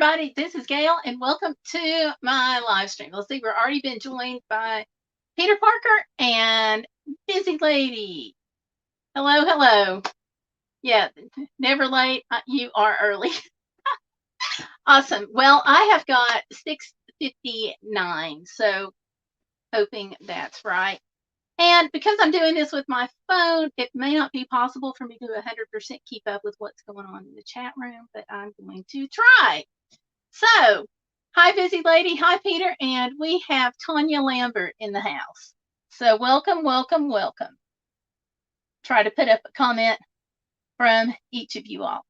everybody, this is Gayle, and welcome to my live stream. Let's see, we're already been joined by Peter Parker and Busy Lady. Hello, hello. Yeah, never late. You are early. Awesome. Well, I have got 6:59, so hoping that's right. And because I'm doing this with my phone, it may not be possible for me to 100% keep up with what's going on in the chat room, but I'm going to try. So, hi, Busy Lady. Hi, Peter. And we have Tanya Lambert in the house. So, welcome, welcome, welcome. Try to put up a comment from each of you all.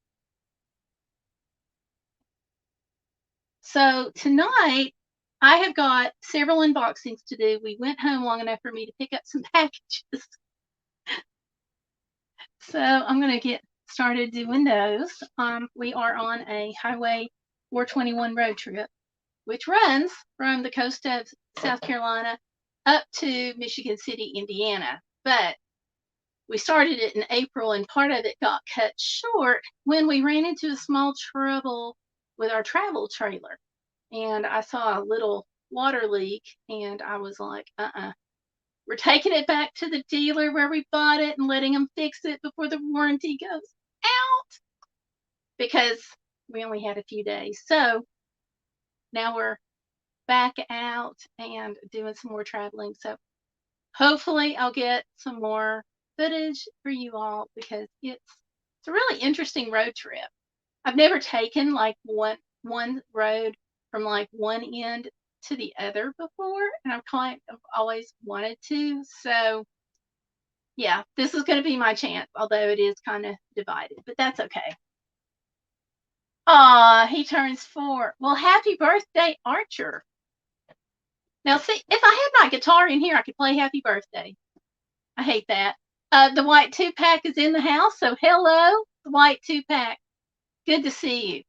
So, tonight, I have got several unboxings to do. We went home long enough for me to pick up some packages. So, I'm going to get started doing those. We are on a Highway 421 road trip, which runs from the coast of South Carolina up to Michigan City, Indiana. But we started it in April, and part of it got cut short when we ran into a small trouble with our travel trailer. And I saw a little water leak, and I was like, we're taking it back to the dealer where we bought it and letting them fix it before the warranty goes out, because we only had a few days. So now we're back out and doing some more traveling. So hopefully I'll get some more footage for you all, because it's a really interesting road trip. I've never taken like one road from like one end to the other before, and I've always wanted to. So yeah, this is going to be my chance, although it is kind of divided, but that's okay. Aw, he turns 4. Well, happy birthday, Archer. Now, see, if I had my guitar in here, I could play Happy Birthday. I hate that. The white 2-pack is in the house, so hello, the white 2-pack. Good to see you.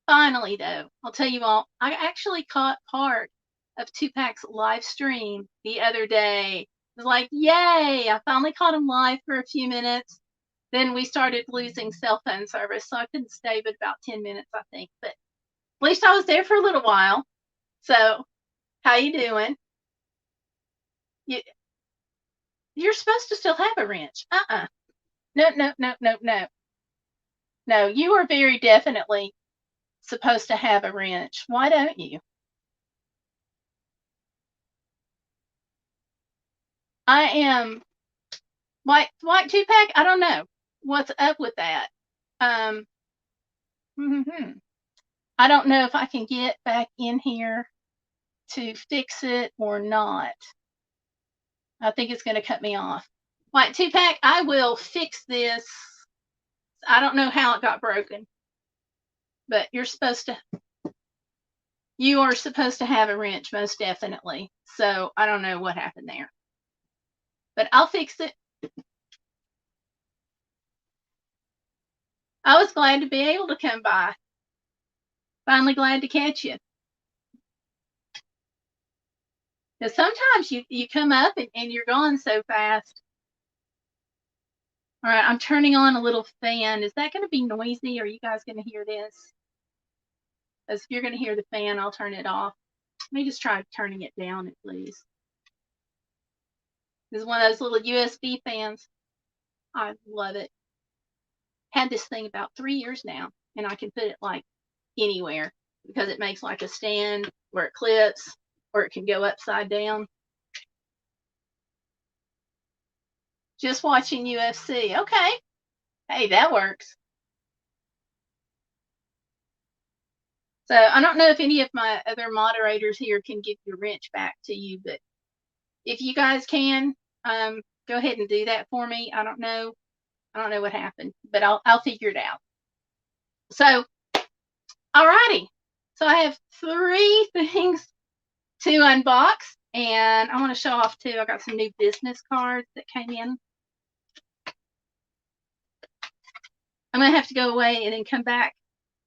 Finally, though, I'll tell you all, I actually caught part of 2-pack's live stream the other day. It was like, yay, I finally caught him live for a few minutes. Then we started losing cell phone service, so I couldn't stay but about 10 minutes, I think. But at least I was there for a little while. So, how you doing? You're supposed to still have a wrench. No. No, you are very definitely supposed to have a wrench. Why don't you? I am white 2-pack. I don't know what's up with that. I don't know if I can get back in here to fix it or not. I think it's going to cut me off. White 2-pack, I will fix this. I don't know how it got broken, but you are supposed to have a wrench, most definitely. So I don't know what happened there, but I'll fix it. I was glad to be able to come by. Finally glad to catch you. Because sometimes you come up and you're gone so fast. All right, I'm turning on a little fan. Is that going to be noisy? Are you guys going to hear this? Because if you're going to hear the fan, I'll turn it off. Let me just try turning it down, please. This is one of those little USB fans. I love it. Had this thing about 3 years now, and I can put it like anywhere, because it makes like a stand where it clips, or it can go upside down. Just watching UFC. Okay. Hey, that works. So I don't know if any of my other moderators here can give your wrench back to you, but if you guys can, go ahead and do that for me. I don't know what happened, but I'll figure it out. So, alrighty. So I have 3 things to unbox, and I want to show off too. I got some new business cards that came in. I'm going to have to go away and then come back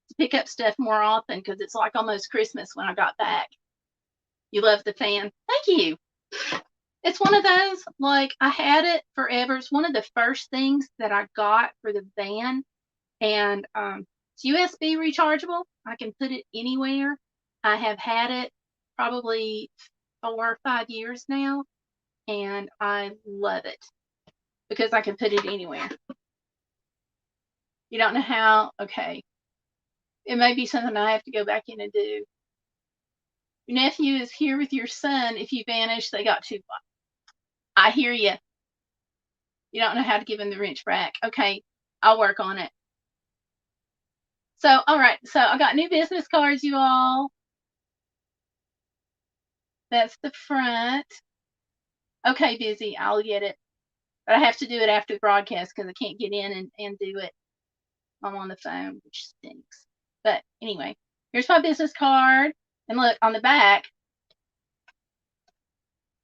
to pick up stuff more often, because it's like almost Christmas when I got back. You love the fan. Thank you. It's one of those, like, I had it forever. It's one of the first things that I got for the van, and It's USB rechargeable. I can put it anywhere. I have had it probably 4 or 5 years now, and I love it because I can put it anywhere. You don't know how? Okay. It may be something I have to go back in and do. Your nephew is here with your son. If you vanish, they got 2 blocks. I hear you. You don't know how to give him the wrench back. Okay, I'll work on it. So, all right. So I got new business cards, you all. That's the front. Okay, busy. I'll get it. But I have to do it after the broadcast because I can't get in and do it. I'm on the phone, which stinks. But anyway, here's my business card. And look, on the back,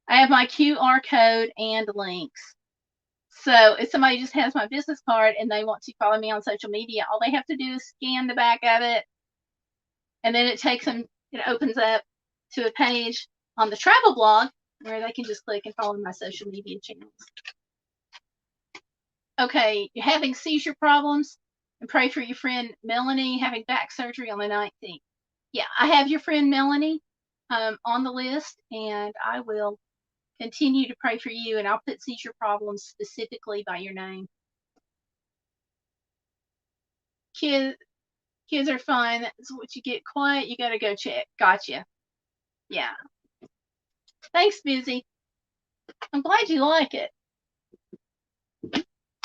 I have my QR code and links. So if somebody just has my business card and they want to follow me on social media, all they have to do is scan the back of it. And then it takes them, it opens up to a page on the travel blog where they can just click and follow my social media channels. Okay, you're having seizure problems, and pray for your friend Melanie having back surgery on the 19th. Yeah, I have your friend Melanie on the list, and I will continue to pray for you, and I'll put seizure problems specifically by your name. Kids are fine. That's what you get quiet. You got to go check. Gotcha. Yeah. Thanks, Busy. I'm glad you like it.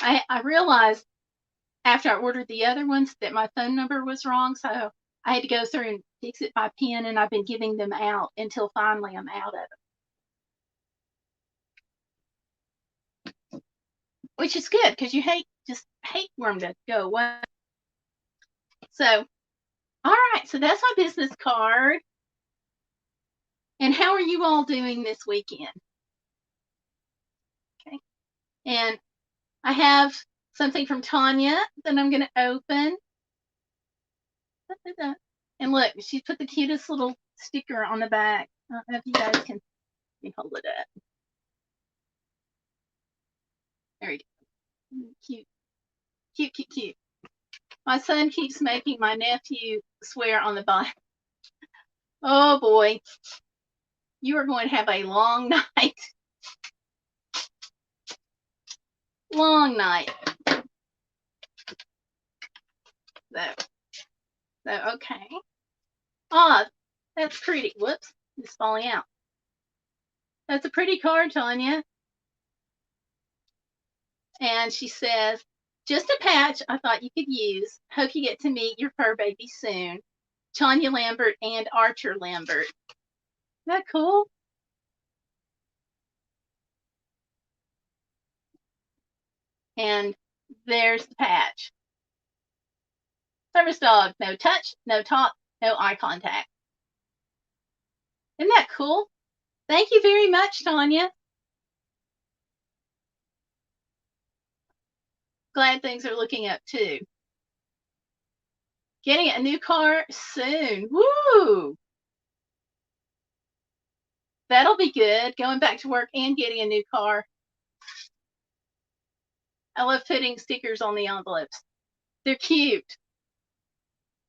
I realized after I ordered the other ones that my phone number was wrong, so I had to go through and fix it by pen, and I've been giving them out until finally I'm out of it. Which is good because you just hate for them to go away. So, all right, so that's my business card. And how are you all doing this weekend? Okay. And I have something from Tanya that I'm going to open. And look, she put the cutest little sticker on the back. I don't know if you guys can, let me hold it up. There we go. Cute. Cute, cute, cute. My son keeps making my nephew swear on the Bible. Oh boy. You are going to have a long night. Long night. So okay. Ah, that's pretty. Whoops, it's falling out. That's a pretty card, Tanya. And she says, just a patch I thought you could use. Hope you get to meet your fur baby soon. Tanya Lambert and Archer Lambert. Isn't that cool? And there's the patch. Service dog, no touch, no talk, no eye contact. Isn't that cool? Thank you very much, Tanya. Glad things are looking up too. Getting a new car soon. Woo! That'll be good. Going back to work and getting a new car. I love putting stickers on the envelopes. They're cute.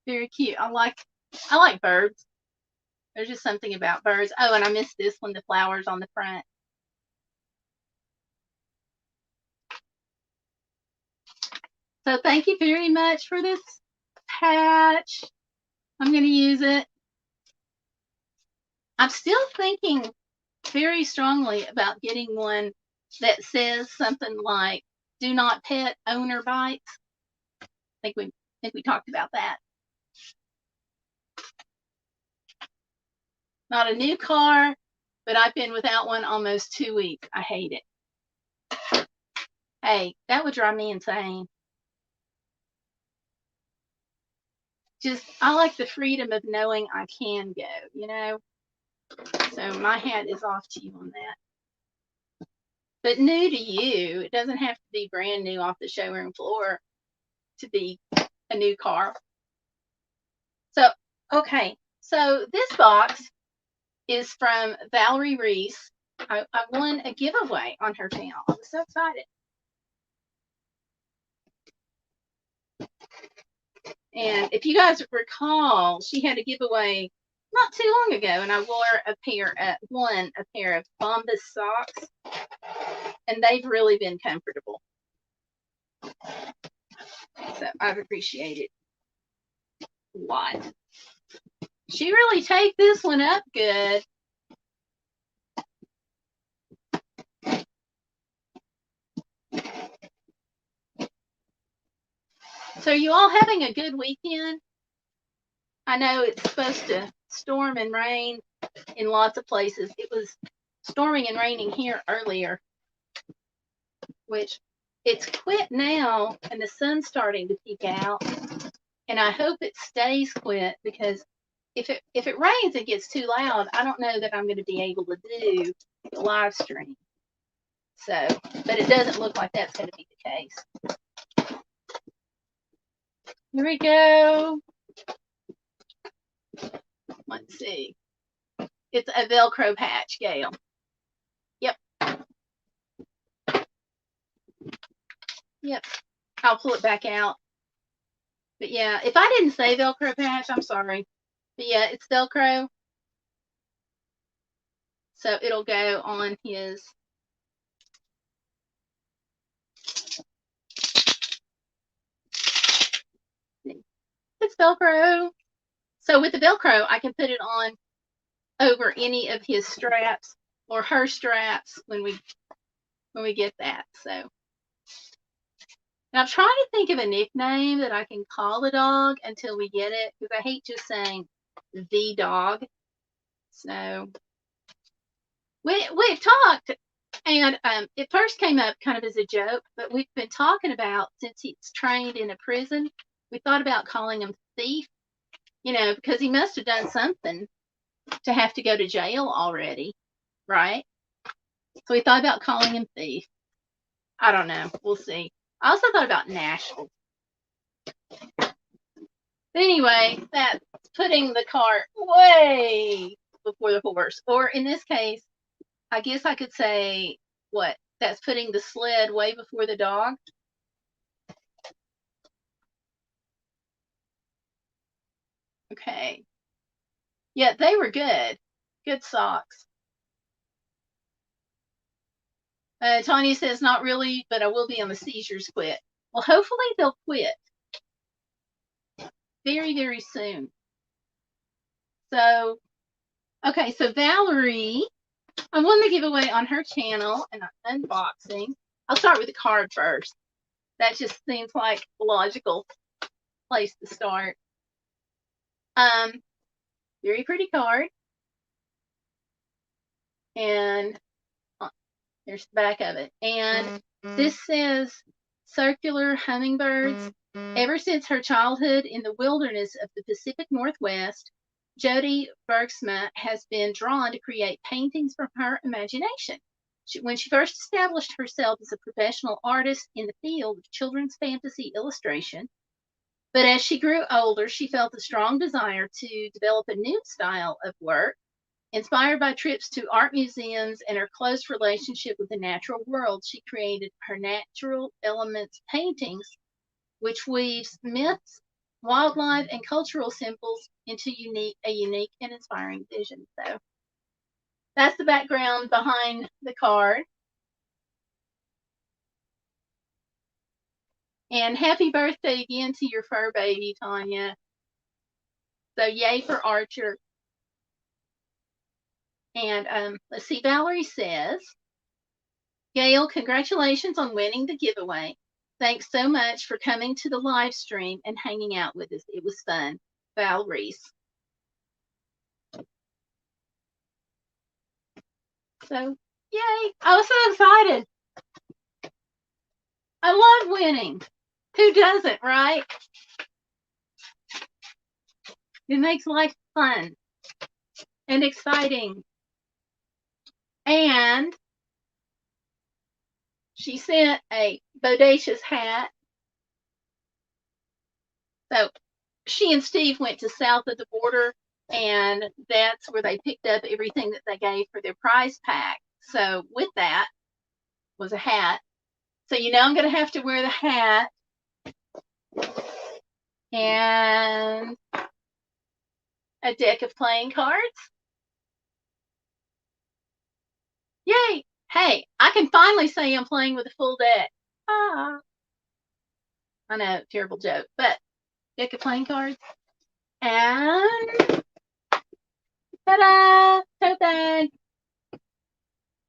Very cute. I like birds. There's just something about birds. Oh, and I missed this one, the flowers on the front. So thank you very much for this patch. I'm going to use it. I'm still thinking very strongly about getting one that says something like, do not pet, owner bites. I think we talked about that. Not a new car, but I've been without one almost 2 weeks. I hate it. Hey, that would drive me insane. Just, I like the freedom of knowing I can go, you know? So my hat is off to you on that. But new to you, it doesn't have to be brand new off the showroom floor to be a new car. So, okay. So this box is from Valerie Reese. I won a giveaway on her channel. I'm so excited. And if you guys recall, she had a giveaway not too long ago, and I wore a pair of Bombas socks, and they've really been comfortable. So I've appreciated it a lot. She really take this one up good. So are you all having a good weekend? I know it's supposed to storm and rain in lots of places. It was storming and raining here earlier, which it's quit now, and the sun's starting to peek out. And I hope it stays quit, because if it rains and gets too loud, I don't know that I'm going to be able to do the live stream. So, but it doesn't look like that's going to be the case. Here we go. Let's see. It's a Velcro patch, Gayle. Yep. Yep. I'll pull it back out. But yeah, if I didn't say Velcro patch, I'm sorry. But yeah, it's Velcro. So it'll go on his. It's Velcro. So with the Velcro, I can put it on over any of his straps or her straps when we get that. So now I'm trying to think of a nickname that I can call the dog until we get it, because I hate just saying the dog. So we've talked, and it first came up kind of as a joke, but we've been talking about, since he's trained in a prison, we thought about calling him Thief, because he must have done something to have to go to jail already, right? So we thought about calling him Thief. I don't know. We'll see. I also thought about Nashville. But anyway, that's putting the cart way before the horse. Or in this case, I guess I could say, what? That's putting the sled way before the dog. Okay. Yeah, they were good. Good socks. Tanya says, not really, but I will be on the seizures quit. Well, hopefully they'll quit very, very soon. So, okay, so Valerie, I won the giveaway on her channel, and I'm unboxing. I'll start with the card first. That just seems like a logical place to start. Very pretty card. And there's the back of it. And this says, circular hummingbirds. Ever since her childhood in the wilderness of the Pacific Northwest, Jody Bergsma has been drawn to create paintings from her imagination. When she first established herself as a professional artist in the field of children's fantasy illustration, but as she grew older, she felt a strong desire to develop a new style of work. Inspired by trips to art museums and her close relationship with the natural world, she created her natural elements paintings, which weaves myths, wildlife, and cultural symbols into a unique and inspiring vision. So that's the background behind the card. And happy birthday again to your fur baby, Tanya. So yay for Archer. And let's see, Valerie says, Gayle, congratulations on winning the giveaway. Thanks so much for coming to the live stream and hanging out with us. It was fun. Valerie's. So, yay. I was so excited. I love winning. Who doesn't, right? It makes life fun and exciting. And she sent a Bodacious hat. So she and Steve went to south of the border, and that's where they picked up everything that they gave for their prize pack. So with that was a hat. So I'm going to have to wear the hat and a deck of playing cards. Yay! Hey, I can finally say I'm playing with a full deck. Ah. I know, terrible joke, but deck of playing cards. And ta-da! Tote bag.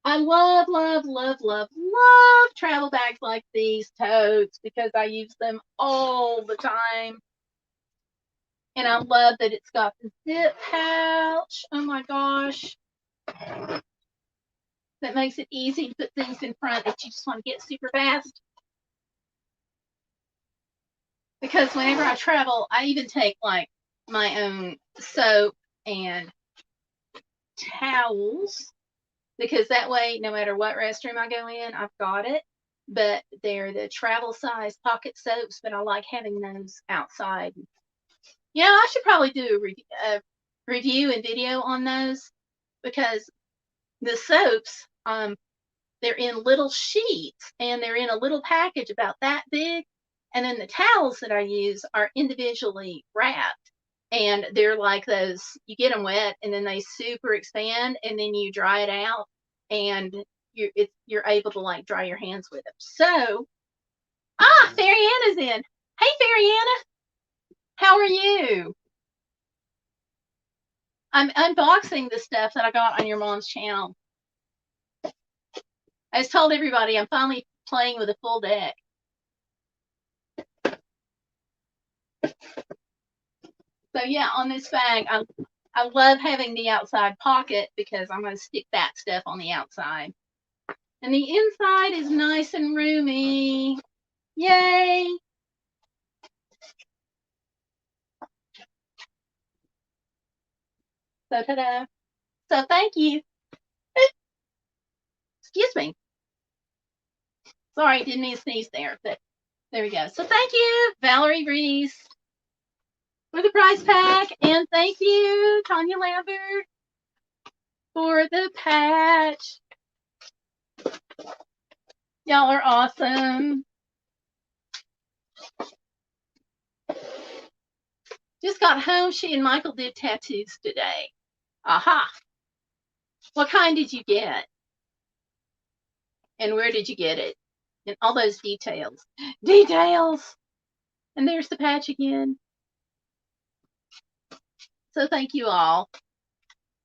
I love, love, love, love, love travel bags like these totes because I use them all the time. And I love that it's got the zip pouch. Oh my gosh. That makes it easy to put things in front that you just want to get super fast. Because whenever I travel, I even take like my own soap and towels, because that way, no matter what restroom I go in, I've got it. But they're the travel size pocket soaps, but I like having those outside. You know, I should probably do a review and video on those, because the soaps, they're in little sheets and they're in a little package about that big. And then the towels that I use are individually wrapped. And they're like those, you get them wet and then they super expand and then you dry it out and you're able to like dry your hands with them. So, Fairy Anna's in. Hey, Fairy Anna, how are you? I'm unboxing the stuff that I got on your mom's channel. I just told everybody I'm finally playing with a full deck. So yeah, on this bag, I love having the outside pocket because I'm going to stick that stuff on the outside. And the inside is nice and roomy. Yay! So ta-da. So thank you. Excuse me. Sorry, didn't mean to sneeze there, but there we go. So thank you, Valerie Reese, for the prize pack. And thank you, Tanya Lambert, for the patch. Y'all are awesome. Just got home. She and Michael did tattoos today. Aha. What kind did you get? And where did you get it? And all those details. Details! And there's the patch again. So thank you all.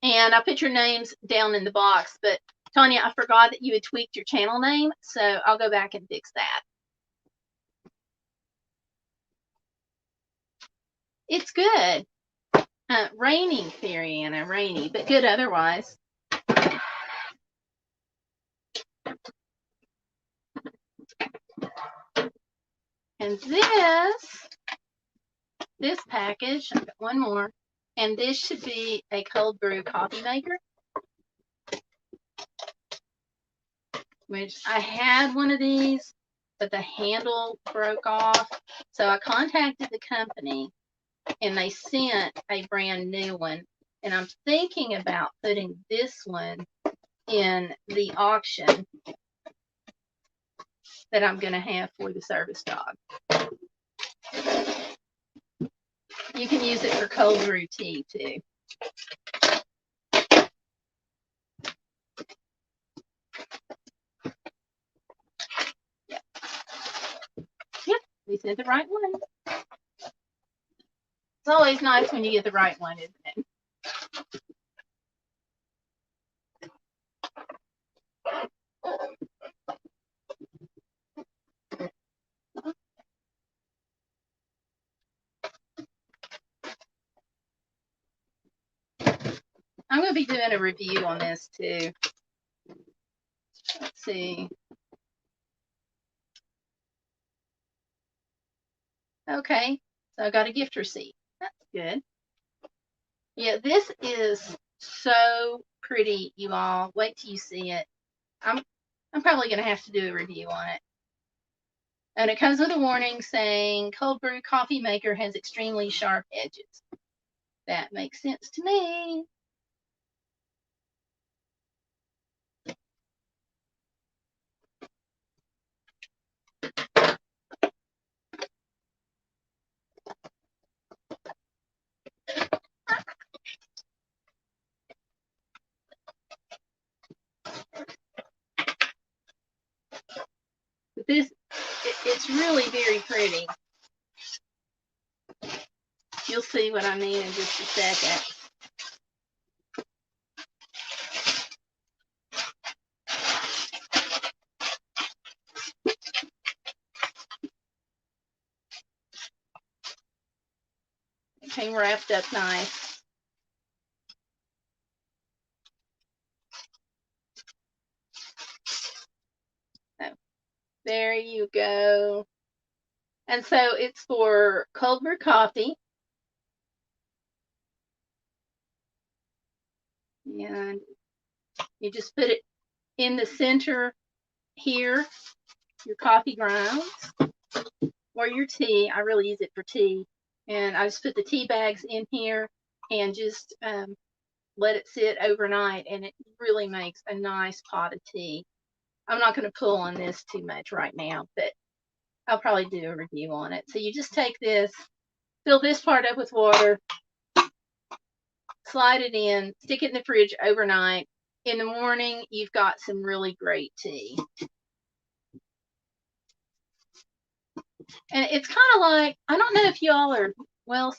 And I put your names down in the box, but Tanya, I forgot that you had tweaked your channel name, so I'll go back and fix that. It's good. Rainy, Fairy Anna, rainy, but good otherwise. And this package, I've got one more, and this should be a cold brew coffee maker, which I had one of these, but the handle broke off. So I contacted the company and they sent a brand new one. And I'm thinking about putting this one in the auction that I'm going to have for the service dog. You can use it for cold brew tea too. Yep, we sent the right one. It's always nice when you get the right one, isn't it? I'm going to be doing a review on this too. Let's see. Okay, so I got a gift receipt. That's good. Yeah, this is so pretty, you all. Wait till you see it. I'm probably going to have to do a review on it. And it comes with a warning saying cold brew coffee maker has extremely sharp edges. That makes sense to me. But it's really very pretty. You'll see what I mean in just a second. It came wrapped up nice. So, there you go. And so it's for cold brew coffee. And you just put it in the center here, your coffee grounds or your tea. I really use it for tea. And I just put the tea bags in here and just let it sit overnight, and it really makes a nice pot of tea. I'm not going to pull on this too much right now, but I'll probably do a review on it. So you just take this, fill this part up with water, slide it in, stick it in the fridge overnight. In the morning, you've got some really great tea. And it's kind of like, I don't know if y'all are, well,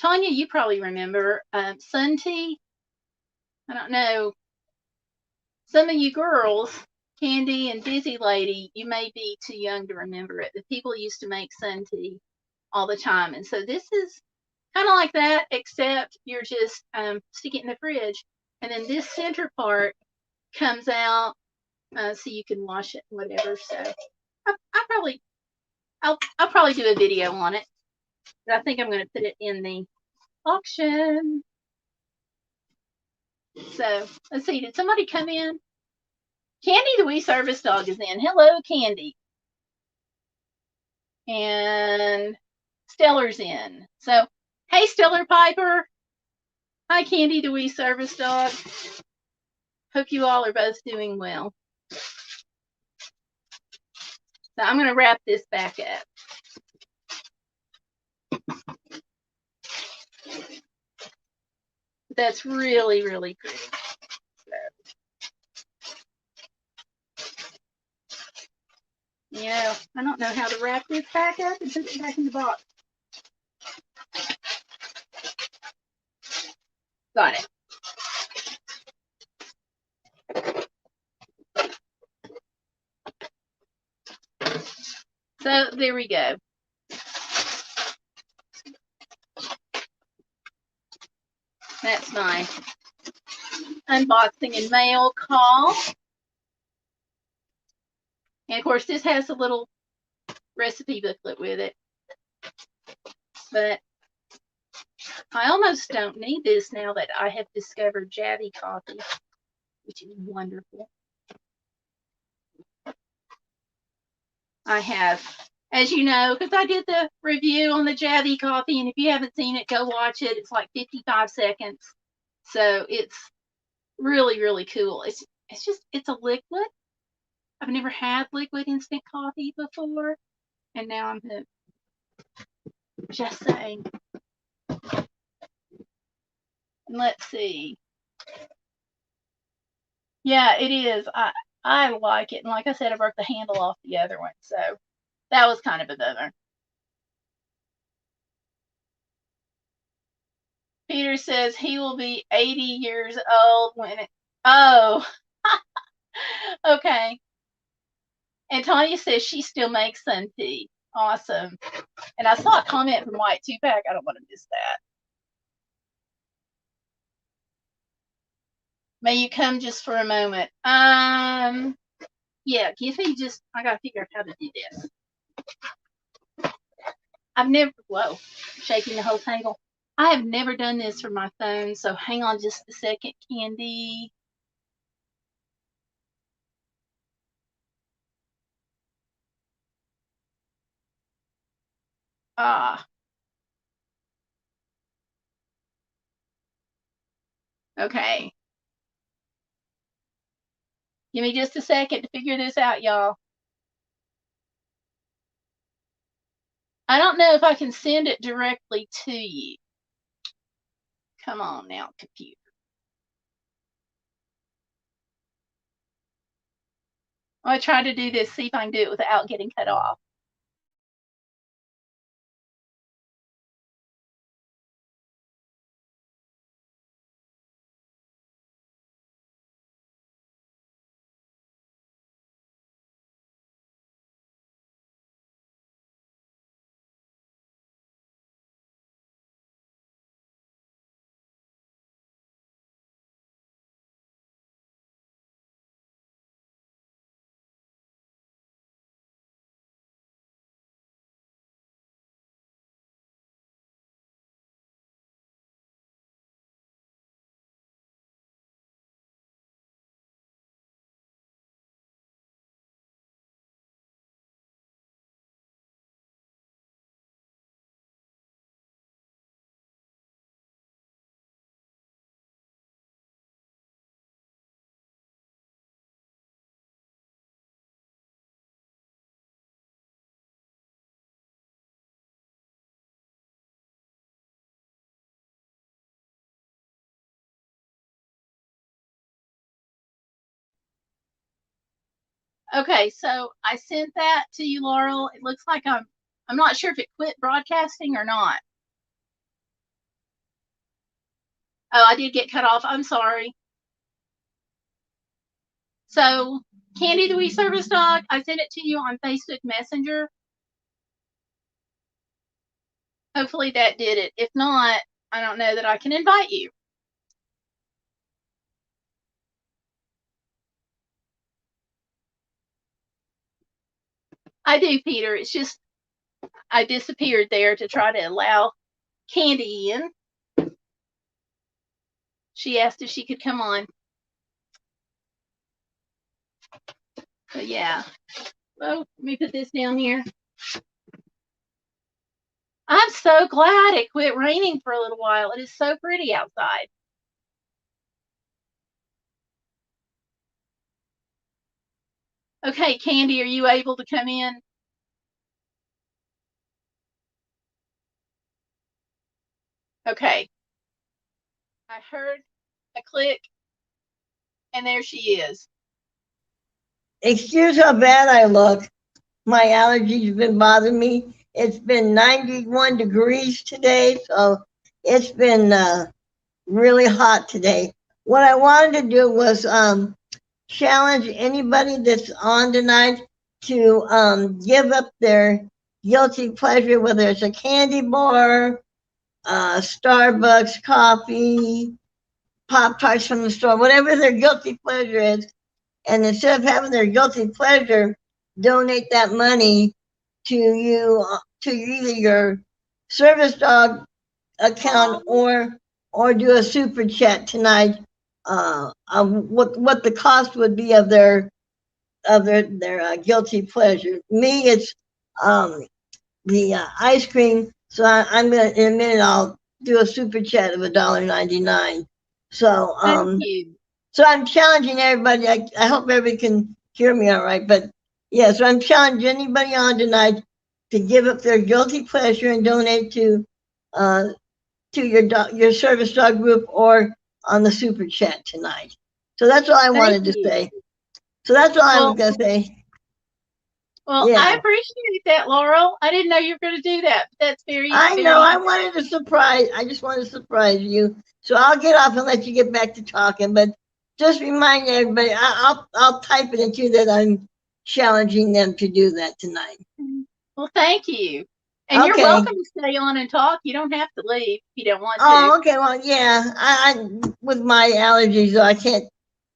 Tanya, you probably remember sun tea. I don't know. Some of you girls, Candy and Busy Lady, you may be too young to remember it, but people used to make sun tea all the time. And so this is kind of like that, except you're just stick it in the fridge. And then this center part comes out so you can wash it, whatever. So I'll probably do a video on it. But I think I'm going to put it in the auction. So let's see, did somebody come in? Candy the wee service dog is in. Hello, Candy. And Stellar's in. So, hey, Stellar Piper. Hi, Candy the wee service dog. Hope you all are both doing well. So I'm going to wrap this back up. That's really, really pretty. You know, I don't know how to wrap this back up and put it back in the box. Got it. So there we go. That's my unboxing and mail call. And of course, this has a little recipe booklet with it. But I almost don't need this now that I have discovered Javy coffee, which is wonderful. I have, as you know, because I did the review on the Javy coffee, and if you haven't seen it, go watch it. It's like 55 seconds. So it's really, really cool. It's a liquid. I've never had liquid instant coffee before, and now I'm hooked. Just saying. And let's see. Yeah, it is. I like it. And like I said, I broke the handle off the other one. So that was kind of a bummer. Peter says he will be 80 years old when it. Oh, okay. And Tanya says she still makes sun tea. Awesome. And I saw a comment from White Two-Pack. I don't want to miss that. May you come just for a moment. Yeah, give me just, I got to figure out how to do this. I've never, whoa, shaking the whole table. I have never done this for my phone, so hang on just a second, Candy. Okay. Give me just a second to figure this out, y'all. I don't know if I can send it directly to you. Come on now, computer. I'll try to do this, see if I can do it without getting cut off. Okay, so I sent that to you, Laurel. It looks like I'm not sure if it quit broadcasting or not. Oh, I did get cut off. I'm sorry. So, Candy the Wee Service Dog, I sent it to you on Facebook Messenger. Hopefully that did it. If not, I don't know that I can invite you. I do, Peter. It's just I disappeared there to try to allow Candy in. She asked if she could come on. So yeah. Oh, let me put this down here. I'm so glad it quit raining for a little while. It is so pretty outside. Okay, Candy, are you able to come in? Okay. I heard a click, and there she is. Excuse how bad I look. My allergies have been bothering me. It's been 91 degrees today, so it's been really hot today. What I wanted to do was challenge anybody that's on tonight to give up their guilty pleasure, whether it's a candy bar, Starbucks coffee, Pop Tarts from the store, whatever their guilty pleasure is. And instead of having their guilty pleasure, donate that money to you to either your service dog account or do a super chat tonight of what the cost would be of their guilty pleasure. Me, it's the ice cream. So I'm gonna in a minute I'll do a super chat of $1.99. So Thank you. so I'm challenging everybody. I hope everybody can hear me all right. But yeah, so I'm challenging anybody on tonight to give up their guilty pleasure and donate uh, to your service dog group or on the super chat tonight. So that's all I wanted to say. So that's all I was gonna say. Well, Yeah. I appreciate that, Laurel. I didn't know you were going to do that. But that's very. I know. I wanted to surprise. I just wanted to surprise you. So I'll get off and let you get back to talking. But just remind everybody. I'll type it into that I'm challenging them to do that tonight. Well, thank you. And you're welcome to stay on and talk. You don't have to leave if you don't want to. Oh, okay. Well, yeah. I with my allergies, though, I can't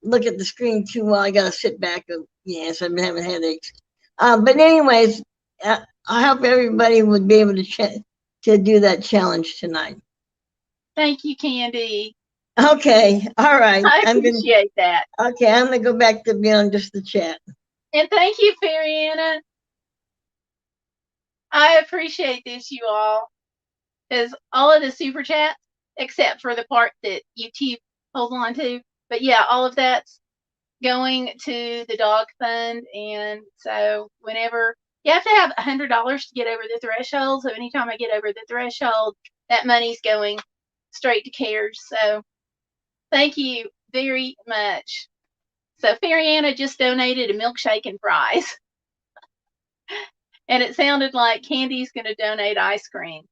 look at the screen too well. I gotta sit back. Yes, I've been having headaches. But anyways, I hope everybody would be able to do that challenge tonight. Thank you, Candy. Okay, all right. I appreciate that. Okay, I'm gonna go back to beyond just the chat. And thank you, Fairy Anna. I appreciate this, you all. Because all of the super chats, except for the part that YouTube holds on to, but yeah, all of that's going to the dog fund. And so whenever you have to have $100 to get over the threshold, so anytime I get over the threshold, that money's going straight to CARES. So thank you very much. So Fairy just donated a milkshake and fries. And it sounded like Candy's going to donate ice cream.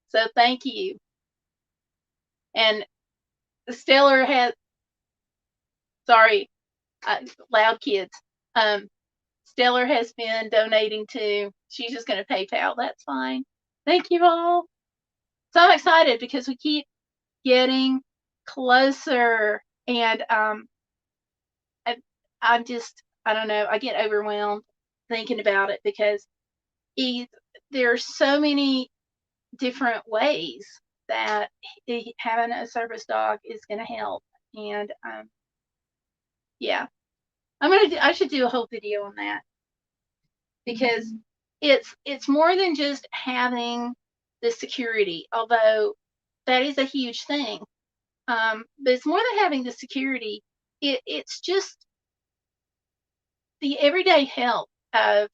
So thank you. And Stellar has, sorry, loud kids. Stellar has been donating to, she's just going to PayPal. That's fine. Thank you all. So I'm excited because we keep getting closer. And I'm just, I don't know, I get overwhelmed thinking about it because there are so many different ways that having a service dog is going to help. And yeah, I should do a whole video on that because it's more than just having the security, although that is a huge thing. But it's more than having the security. It's just the everyday help of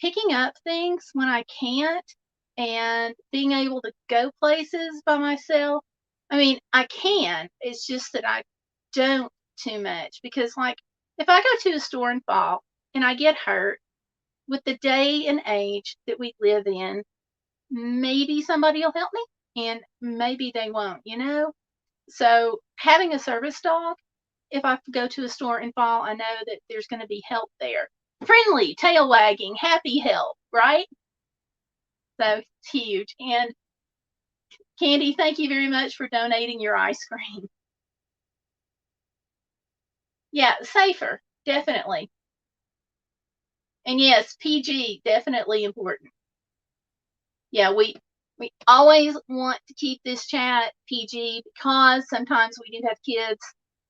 picking up things when I can't and being able to go places by myself. I mean, I can. It's just that I don't too much because, like, if I go to a store and fall and I get hurt with the day and age that we live in, maybe somebody will help me and maybe they won't, you know? So having a service dog, if I go to a store and fall, I know that there's going to be help there. Friendly, tail wagging, happy help, right? So it's huge. And Candy, thank you very much for donating your ice cream. Yeah, safer, definitely. And yes, PG, definitely important. Yeah, we always want to keep this chat PG because sometimes we do have kids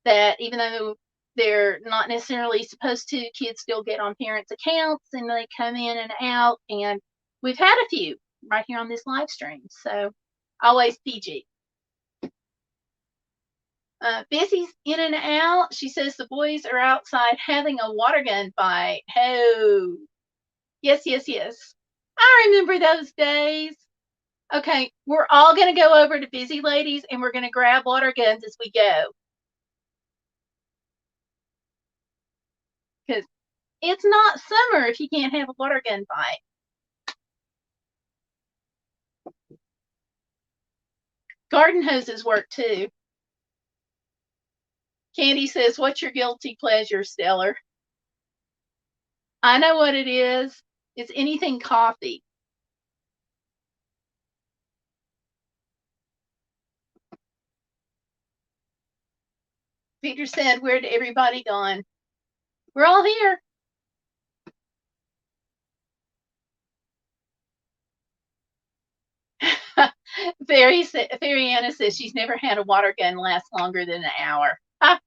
that, even though they're not necessarily supposed to, kids still get on parents' accounts and they come in and out. And we've had a few right here on this live stream. So always PG. Busy's in and out. She says the boys are outside having a water gun fight. Oh, yes, yes, yes. I remember those days. Okay, we're all going to go over to Busy Ladies and we're going to grab water guns as we go. Because it's not summer if you can't have a water gun fight. Garden hoses work too. Candy says, what's your guilty pleasure, Stellar? I know what it is. It's anything coffee. Peter said, where'd everybody gone? We're all here. Fairy Anna says she's never had a water gun last longer than an hour. Ah,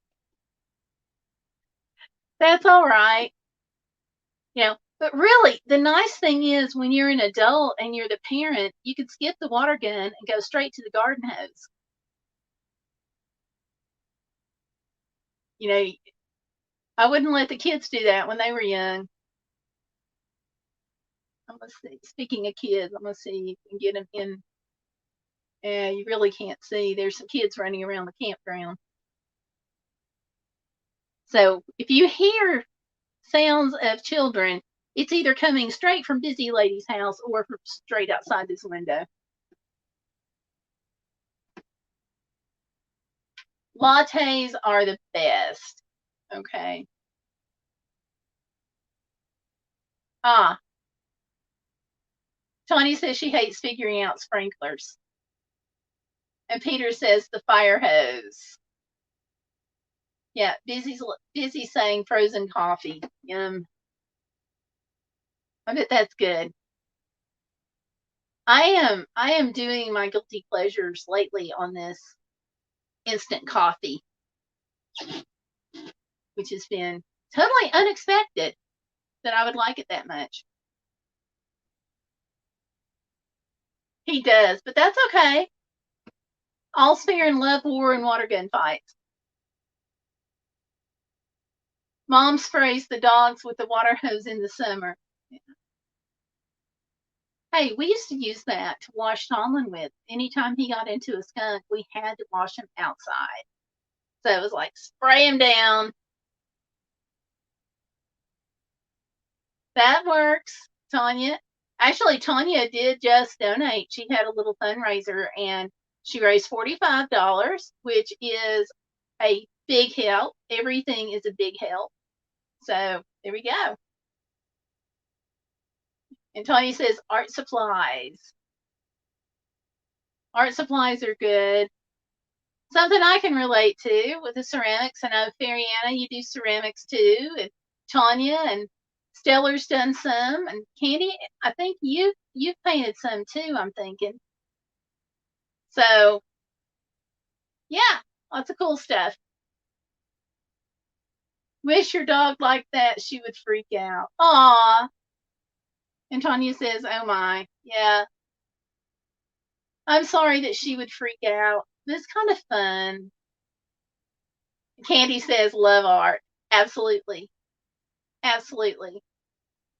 that's all right. You know, but really, the nice thing is when you're an adult and you're the parent, you can skip the water gun and go straight to the garden hose. You know, I wouldn't let the kids do that when they were young. I'm gonna see. Speaking of kids, I'm gonna see if you can get them in. You really can't see. There's some kids running around the campground. So if you hear sounds of children, it's either coming straight from Busy Lady's house or from straight outside this window. Lattes are the best. Okay. Ah. Tawny says she hates figuring out sprinklers. And Peter says the fire hose. Yeah, busy saying frozen coffee. Yum. I bet that's good. I am doing my guilty pleasures lately on this instant coffee, which has been totally unexpected that I would like it that much. He does, but that's okay. All's fair in love, war, and water gun fights. Mom sprays the dogs with the water hose in the summer. Yeah. Hey, we used to use that to wash Tomlin with. Anytime he got into a skunk, we had to wash him outside. So it was like spray him down That works, Tanya. Actually, Tanya did just donate. She had a little fundraiser and she raised $45, which is a big help. Everything is a big help. So there we go. And Tanya says art supplies. Art supplies are good. Something I can relate to with the ceramics. I know Fariana, you do ceramics too, and Tanya and Stellar's done some, and Candy, I think you've painted some too, I'm thinking. So yeah, lots of cool stuff. Wish your dog liked that, she would freak out. Aw. And Tanya says, oh my, yeah. I'm sorry that she would freak out. It's kind of fun. Candy says, love art. Absolutely. Absolutely.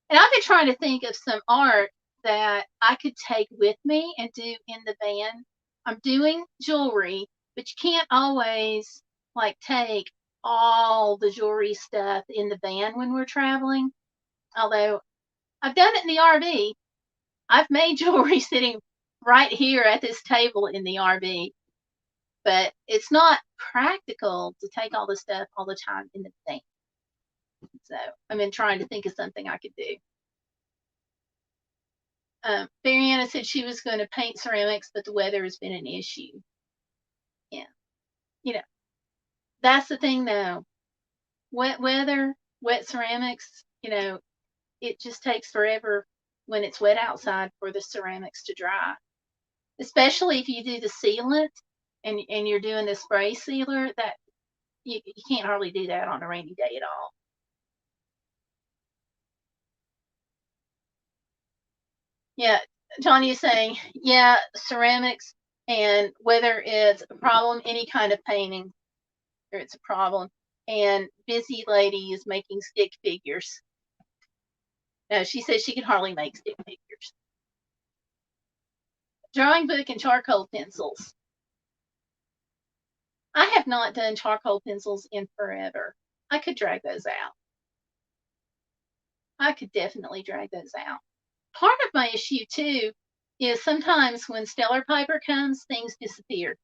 And I've been trying to think of some art that I could take with me and do in the van. I'm doing jewelry, but you can't always like take all the jewelry stuff in the van when we're traveling. Although I've done it in the RV. I've made jewelry sitting right here at this table in the RV, but it's not practical to take all the stuff all the time in the van. So I've been trying to think of something I could do. Fariana said she was going to paint ceramics, but the weather has been an issue. Yeah. You know, that's the thing though. Wet weather, wet ceramics, it just takes forever when it's wet outside for the ceramics to dry. Especially if you do the sealant and you're doing the spray sealer, that you can't hardly do that on a rainy day at all. Yeah, Tanya's saying, yeah, ceramics, and whether it's a problem, any kind of painting, or it's a problem. And Busy Lady is making stick figures. No, she says she can hardly make stick figures. Drawing book and charcoal pencils. I have not done charcoal pencils in forever. I could drag those out. I could definitely drag those out. Part of my issue too is sometimes when Stellar Piper comes, things disappear.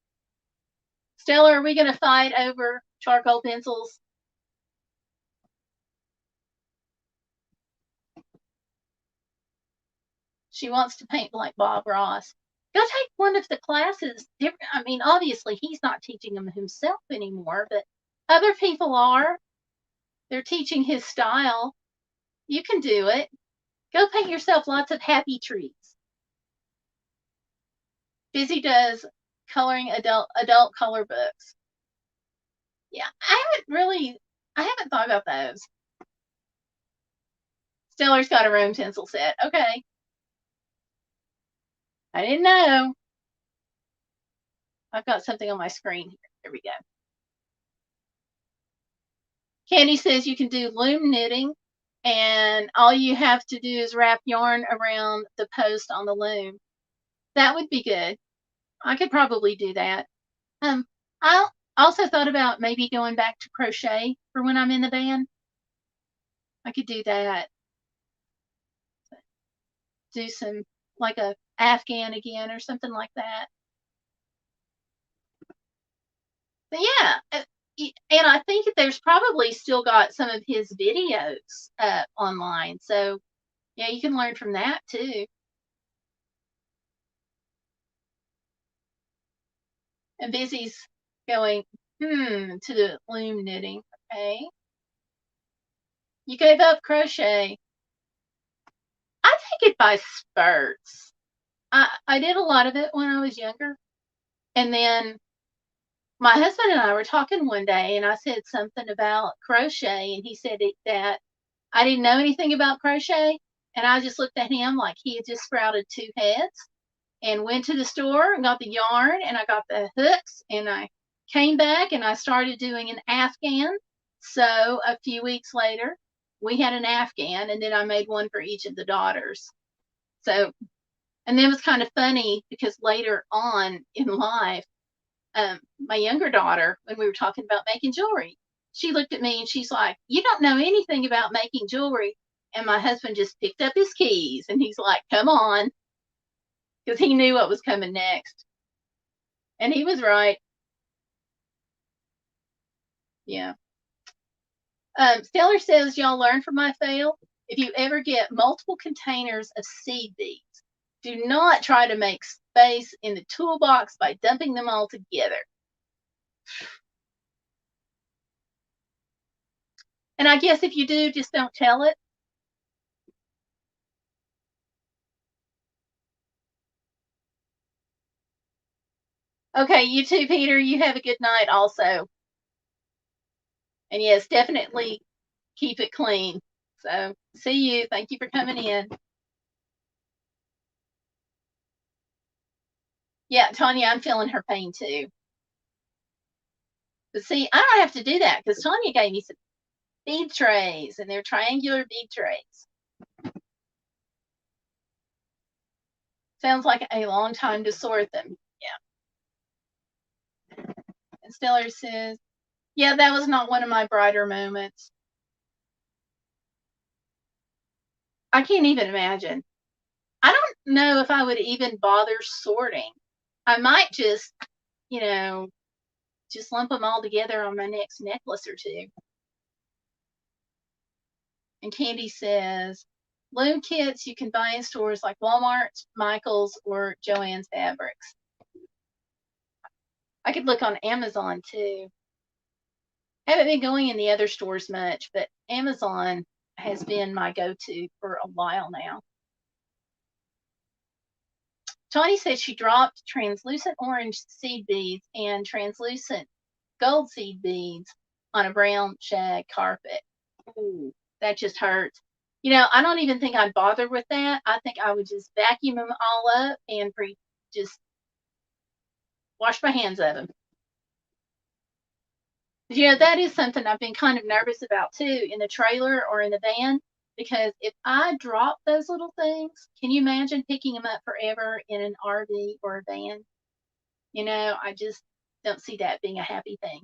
Stellar, are we going to fight over charcoal pencils? She wants to paint like Bob Ross. Go take one of the classes. I mean, obviously he's not teaching them himself anymore, but other people are. They're teaching his style. You can do it. Go paint yourself lots of happy trees. Busy does coloring adult color books. Yeah, I haven't thought about those. Stellar's got her own pencil set. Okay. I didn't know. I've got something on my screen here. There we go. Candy says you can do loom knitting, and all you have to do is wrap yarn around the post on the loom. That would be good. I could probably do that. I also thought about maybe going back to crochet for when I'm in the van. I could do that. Do some like a Afghan again or something like that. But yeah, and I think there's probably still got some of his videos online. So yeah, you can learn from that too. And Busy's going, to the loom knitting. Okay. You gave up crochet. I take it by spurts. I did a lot of it when I was younger. And then my husband and I were talking one day, and I said something about crochet, and he said that I didn't know anything about crochet. And I just looked at him like he had just sprouted two heads, and went to the store and got the yarn, and I got the hooks, and I came back and I started doing an Afghan. So a few weeks later, we had an Afghan, and then I made one for each of the daughters. So, and then it was kind of funny because later on in life, my younger daughter, when we were talking about making jewelry, she looked at me and she's like, you don't know anything about making jewelry. And my husband just picked up his keys and he's like, come on, because he knew what was coming next. And he was right. Yeah. Stellar says, y'all learn from my fail. If you ever get multiple containers of seed beads, do not try to make space in the toolbox by dumping them all together. And I guess if you do, just don't tell it. Okay, you too, Peter. You have a good night also. And yes, definitely keep it clean. So, see you. Thank you for coming in. Yeah, Tanya, I'm feeling her pain too. But see, I don't have to do that because Tanya gave me some bead trays, and they're triangular bead trays. Sounds like a long time to sort them. Yeah. And Stellar says, yeah, that was not one of my brighter moments. I can't even imagine. I don't know if I would even bother sorting. I might just, just lump them all together on my next necklace or two. And Candy says, loom kits you can buy in stores like Walmart, Michael's, or Joann's Fabrics. I could look on Amazon too. I haven't been going in the other stores much, but Amazon has been my go-to for a while now. Tawny said she dropped translucent orange seed beads and translucent gold seed beads on a brown shag carpet. Ooh, that just hurts. I don't even think I'd bother with that. I think I would just vacuum them all up and just wash my hands of them. That is something I've been kind of nervous about too in the trailer or in the van, because if I drop those little things, can you imagine picking them up forever in an RV or a van? I just don't see that being a happy thing.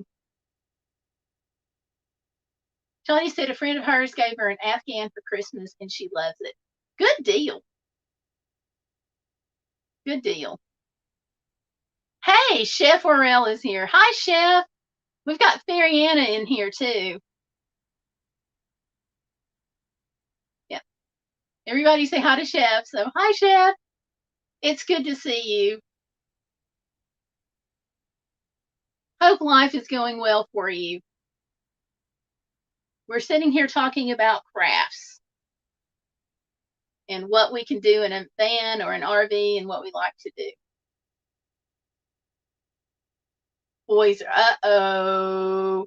Johnny said a friend of hers gave her an Afghan for Christmas and she loves it. Good deal. Good deal. Hey, Chef Orel is here. Hi, Chef. We've got Fairy Anna in here too. Yeah. Everybody say hi to Chef. So, hi, Chef. It's good to see you. Hope life is going well for you. We're sitting here talking about crafts and what we can do in a van or an RV and what we like to do. Boys are, uh-oh.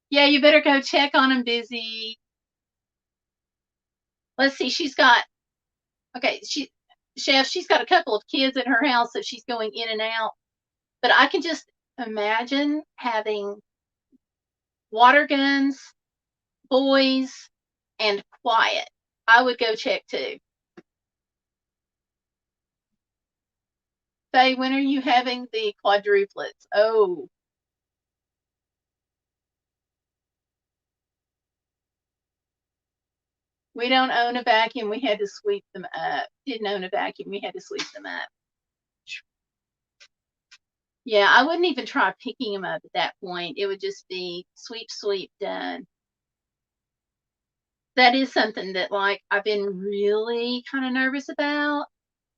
Yeah, you better go check on them, Busy. Let's see, she's got a couple of kids in her house, so she's going in and out. But I can just imagine having water guns, boys, and quiet. I would go check too. Faye, when are you having the quadruplets? Oh. We don't own a vacuum. We had to sweep them up. Didn't own a vacuum. We had to sweep them up. Yeah, I wouldn't even try picking them up at that point. It would just be sweep, sweep, done. That is something that, I've been really kind of nervous about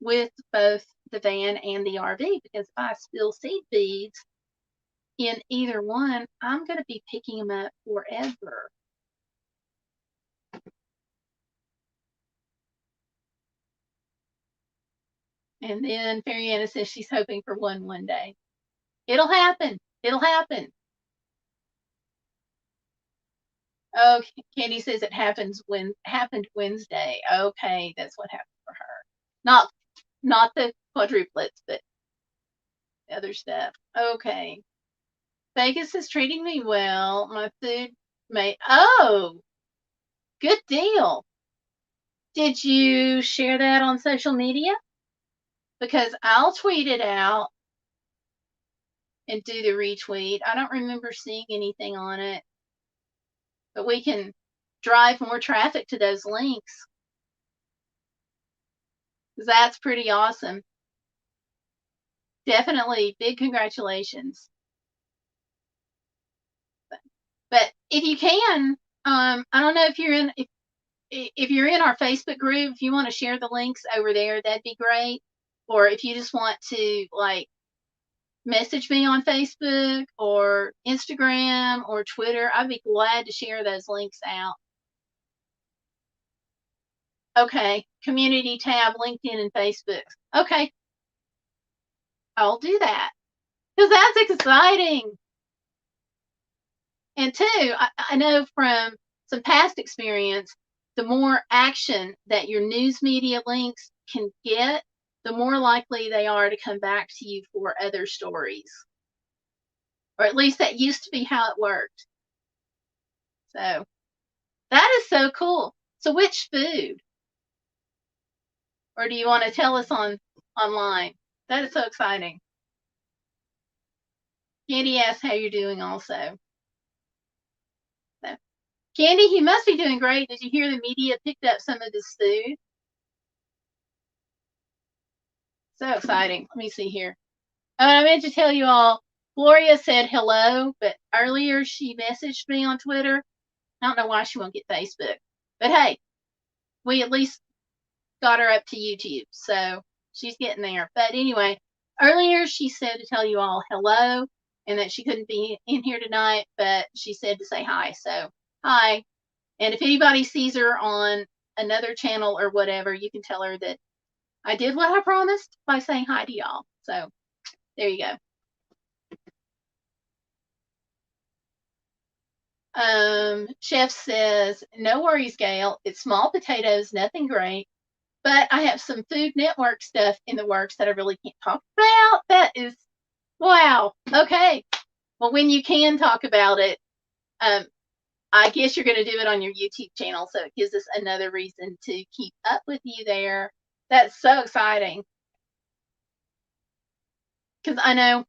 with both the van and the RV, because if I spill seed beads in either one, I'm going to be picking them up forever. And then Fairy Anna says she's hoping for one day. It'll happen. It'll happen. Oh, Candy says it happened Wednesday. Okay, that's what happened for her. Not the quadruplets, but other stuff. Okay. Vegas is treating me well. My food mate. Oh, good deal. Did you share that on social media? Because I'll tweet it out and do the retweet. I don't remember seeing anything on it, but we can drive more traffic to those links. That's pretty awesome. Definitely big congratulations. But if you can, I don't know if you're in if you're in our Facebook group, if you want to share the links over there, that'd be great. Or if you just want to like message me on Facebook or Instagram or Twitter, I'd be glad to share those links out. Okay, community tab, LinkedIn and Facebook. Okay, I'll do that because that's exciting. And two, I know from some past experience, the more action that your news media links can get, the more likely they are to come back to you for other stories. Or at least that used to be how it worked. So that is so cool. So which food? Or do you want to tell us online? That is so exciting. Candy asks how you're doing also. So, Candy, you must be doing great. Did you hear the media picked up some of this food? So exciting. Let me see here. Oh, I meant to tell you all, Gloria said hello, but earlier she messaged me on Twitter. I don't know why she won't get Facebook. But hey, we at least got her up to YouTube, so she's getting there. But anyway, earlier she said to tell you all hello and that she couldn't be in here tonight, but she said to say hi. So hi. And if anybody sees her on another channel or whatever, you can tell her that I did what I promised by saying hi to y'all. So there you go. Chef says, no worries, Gayle. It's small potatoes, nothing great. But I have some Food Network stuff in the works that I really can't talk about. That is, wow. Okay. Well, when you can talk about it, I guess you're going to do it on your YouTube channel. So it gives us another reason to keep up with you there. That's so exciting. Because I know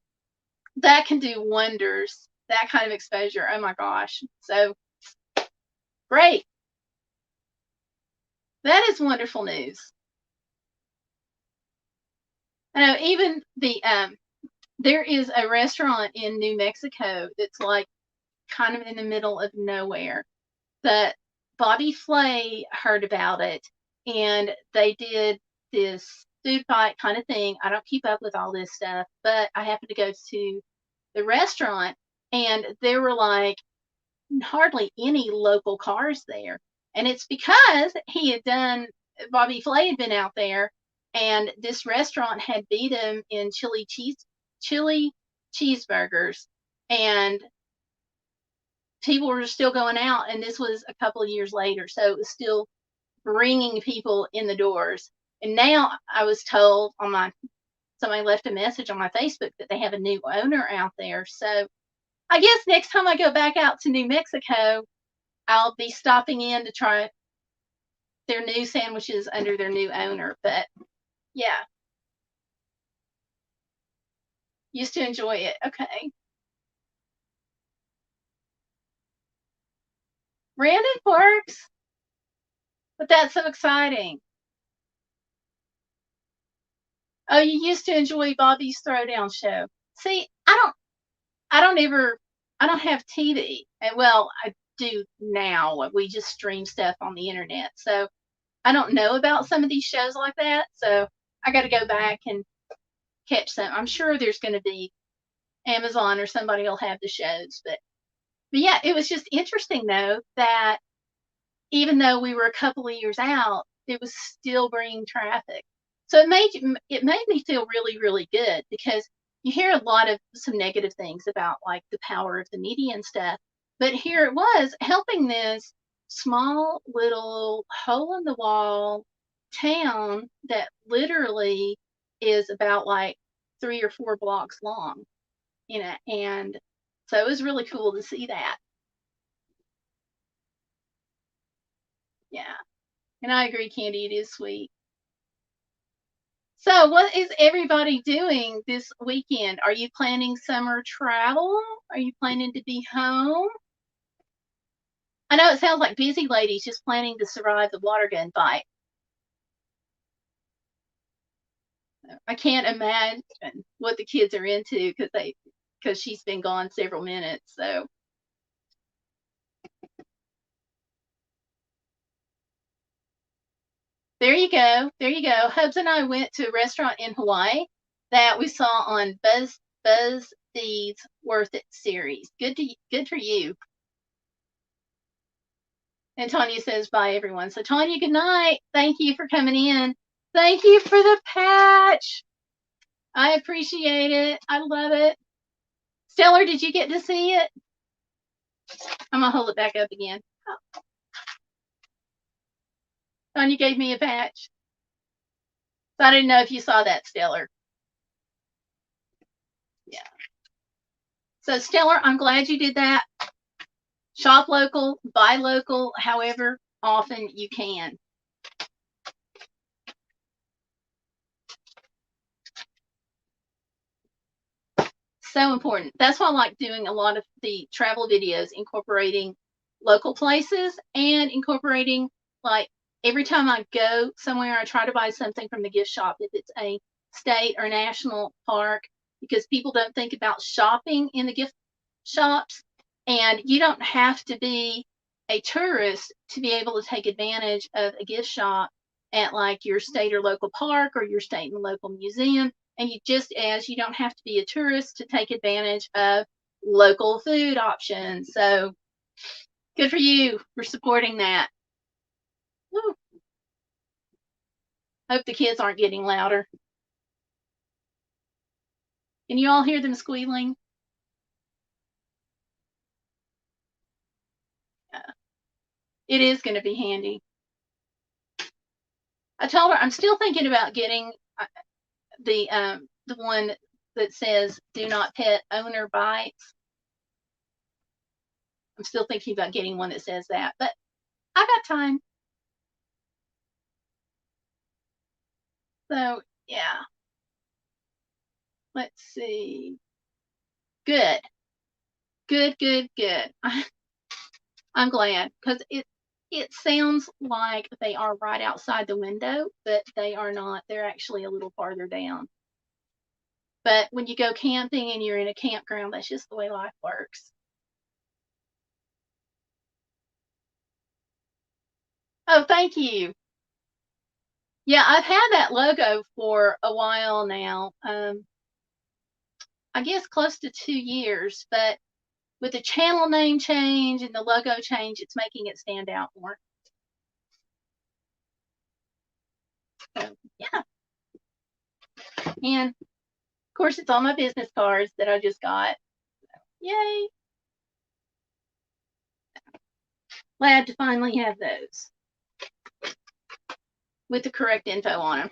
that can do wonders, that kind of exposure. Oh my gosh. So great. That is wonderful news. I know even the there is a restaurant in New Mexico that's like kind of in the middle of nowhere that Bobby Flay heard about it and they did this food fight kind of thing. I don't keep up with all this stuff, but I happened to go to the restaurant and there were like hardly any local cars there. And it's because he had done, Bobby Flay had been out there and this restaurant had beat him in chili cheeseburgers. And people were still going out. And this was a couple of years later. So it was still bringing people in the doors. And now I was told somebody left a message on my Facebook that they have a new owner out there. So I guess next time I go back out to New Mexico, I'll be stopping in to try their new sandwiches under their new owner. But yeah, used to enjoy it. Okay. Brandon Parks, but that's so exciting. Oh, you used to enjoy Bobby's Throwdown show. See, I don't have TV. And well, I do now. We just stream stuff on the internet. So I don't know about some of these shows like that. So I got to go back and catch some. I'm sure there's going to be Amazon or somebody will have the shows. But yeah, it was just interesting though that even though we were a couple of years out, it was still bringing traffic. So it made me feel really, really good because you hear a lot of some negative things about like the power of the media and stuff. But here it was helping this small little hole in the wall town that literally is about like 3 or 4 blocks long, and so it was really cool to see that. Yeah. And I agree, Candy, it is sweet. So what is everybody doing this weekend? Are you planning summer travel? Are you planning to be home? I know it sounds like busy ladies just planning to survive the water gun fight. I can't imagine what the kids are into because she's been gone several minutes. So there you go. There you go. Hubs and I went to a restaurant in Hawaii that we saw on BuzzFeed's Worth It series. Good for you. And Tanya says bye everyone. So Tanya, good night. Thank you for coming in. Thank you for the patch. I appreciate it. I love it. Stellar, did you get to see it? I'm gonna hold it back up again. Oh. Tanya gave me a patch. So I didn't know if you saw that, Stellar. Yeah. So Stellar, I'm glad you did that. Shop local, buy local, however often you can. So important. That's why I like doing a lot of the travel videos, incorporating local places and incorporating, like, every time I go somewhere, I try to buy something from the gift shop, if it's a state or national park, because people don't think about shopping in the gift shops. And you don't have to be a tourist to be able to take advantage of a gift shop at, like, your state or local park or your state and local museum. And you don't have to be a tourist to take advantage of local food options. So good for you for supporting that. Woo. Hope the kids aren't getting louder. Can you all hear them squealing? Yeah. It is going to be handy. I told her I'm still thinking about getting the one that says "Do not pet, owner bites." I'm still thinking about getting one that says that, but I got time. So yeah. Let's see. Good. I'm glad, because it sounds like they are right outside the window, but they are not. They're actually a little farther down. But when you go camping and you're in a campground, that's just the way life works. Oh, thank you. Yeah, I've had that logo for a while now. I guess close to 2 years, but with the channel name change and the logo change, it's making it stand out more. So, yeah. And of course, it's all my business cards that I just got. Yay. Glad to finally have those with the correct info on them.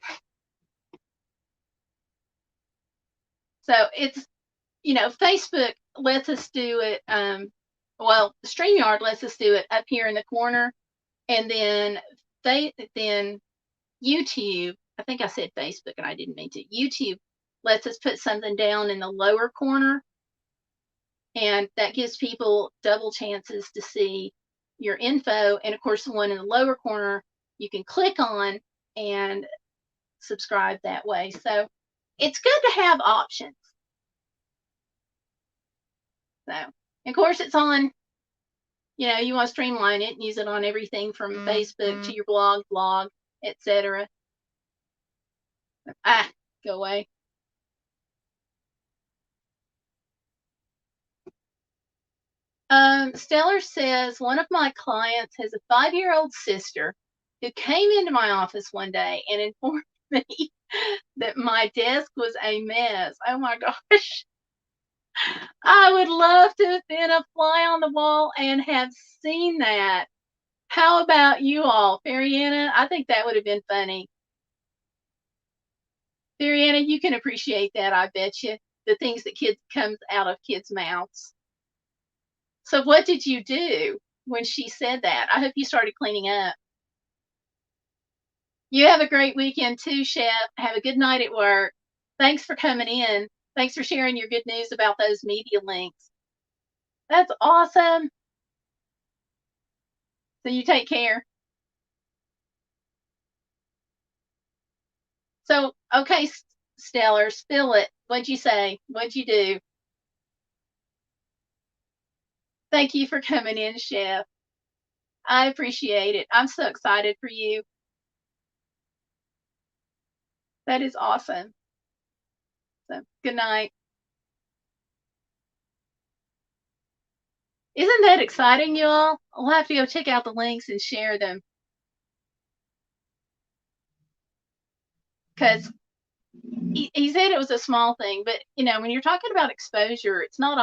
So it's, Facebook lets us do it. Well, StreamYard lets us do it up here in the corner. And then YouTube, I think I said Facebook and I didn't mean to. YouTube lets us put something down in the lower corner. And that gives people double chances to see your info. And of course, the one in the lower corner, you can click on and subscribe that way. So it's good to have options. So, of course, it's on, you want to streamline it and use it on everything from Facebook to your blog, etc. Go away. Stellar says, one of my clients has a 5-year-old sister who came into my office one day and informed me that my desk was a mess. Oh my gosh. I would love to have been a fly on the wall and have seen that. How about you all? Fairyana, I think that would have been funny. Fairyana, you can appreciate that, I bet you. The things that comes out of kids' mouths. So what did you do when she said that? I hope you started cleaning up. You have a great weekend too, Chef. Have a good night at work. Thanks for coming in. Thanks for sharing your good news about those media links. That's awesome. So you take care. So, okay, Stellar, spill it. What'd you say? What'd you do? Thank you for coming in, Chef. I appreciate it. I'm so excited for you. That is awesome. So, good night. Isn't that exciting, y'all? I'll have to go check out the links and share them. Because he said it was a small thing, but you know, when you're talking about exposure, it's not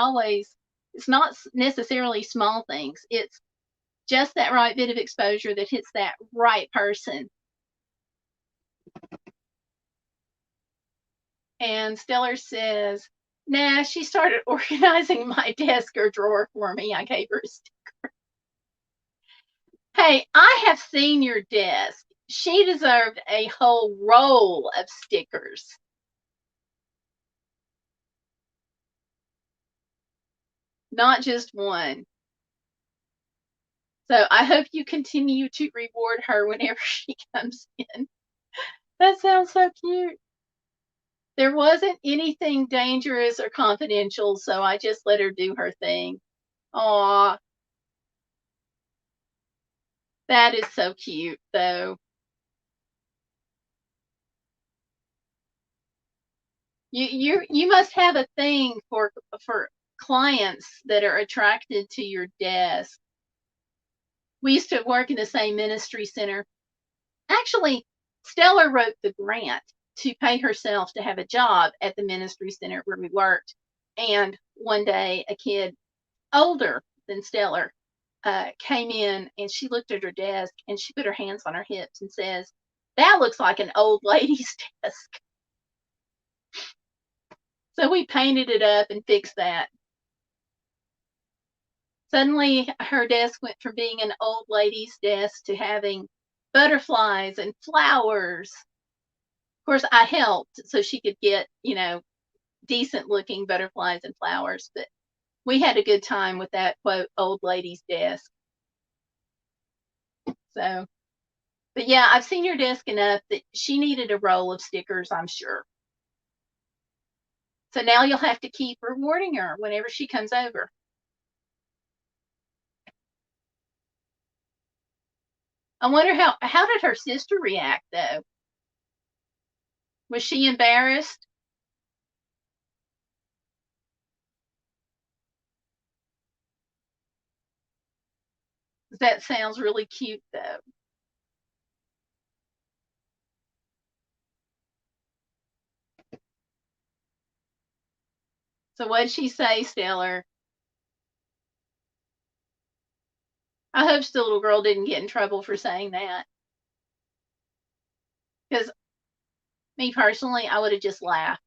necessarily small things. It's just that right bit of exposure that hits that right person. And Stellar says, nah, she started organizing my desk or drawer for me. I gave her a sticker. Hey, I have seen your desk. She deserved a whole roll of stickers. Not just one. So I hope you continue to reward her whenever she comes in. That sounds so cute. There wasn't anything dangerous or confidential, so I just let her do her thing. Aw. That is so cute, though. You must have a thing for clients that are attracted to your desk. We used to work in the same ministry center. Actually, Stella wrote the grant to pay herself to have a job at the ministry center where we worked. And one day, a kid older than Stellar came in and she looked at her desk and she put her hands on her hips and says, "That looks like an old lady's desk." So we painted it up and fixed that. Suddenly, her desk went from being an old lady's desk to having butterflies and flowers. Of course, I helped so she could get, decent looking butterflies and flowers, but we had a good time with that quote old lady's desk. So, but yeah, I've seen your desk enough that she needed a roll of stickers, I'm sure. So now you'll have to keep rewarding her whenever she comes over. I wonder how did her sister react though? Was she embarrassed? That sounds really cute though. So what did she say, Stellar? I hope the little girl didn't get in trouble for saying that. Because me personally, I would have just laughed.